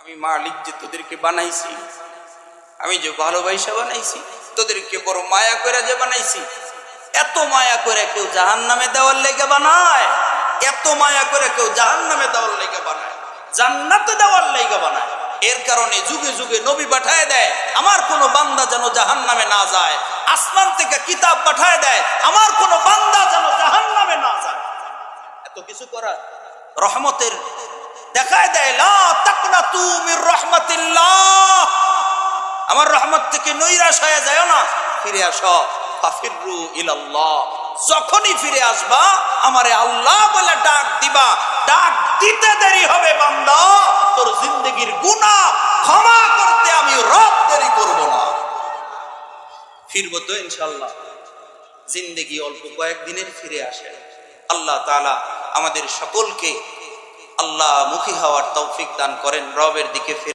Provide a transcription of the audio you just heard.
আমি মালিক যে তোদেরকে বানাইছি, আমি যে ভালোবাসা বানাইছি, তোদেরকে বড় মায়া করে যে বানাইছি, এত মায়া করে কেউ জাহান্নামে দেওয়ার লেগে বানায়? এত মায়া করে কেউ জাহান্নামে দেওয়ার লেগে বানায়? জান্নাতে দেওয়ার লেগে বানায়। এর কারণে যুগে যুগে নবী পাঠায় দেয়, আমার কোনো বান্দা যেন জাহান্নামে না যায়। আসমান থেকে কিতাব পাঠায় দেয়, আমার কোনো বান্দা যেন জাহান্নামে না যায়। এত কিছু করার রহমতের দেখায় দেয়, লা তাকনাতু মির রাহমাতিল্লাহ, আমার রহমত থেকে নৈরাশ হয়ে যায় না, ফিরে আসো, ফাফিরু ইলাল্লাহ। যখনই ফিরে আসবা আমারে আল্লাহ বলে ডাক দিবা। ডাক দিতে দেরি হবে বান্দা, তোর জিন্দেগির গুনাহ ক্ষমা করতে আমি রব দেরি করব না। ফিরবো তো ইনশাআল্লাহ। জিন্দেগি অল্প কয়েকদিনের, ফিরে আসে। আল্লাহ তাআলা আমাদের সকলকে আল্লাহ মুখী হওয়ার তৌফিক দান করেন, রবের দিকে ফিরে।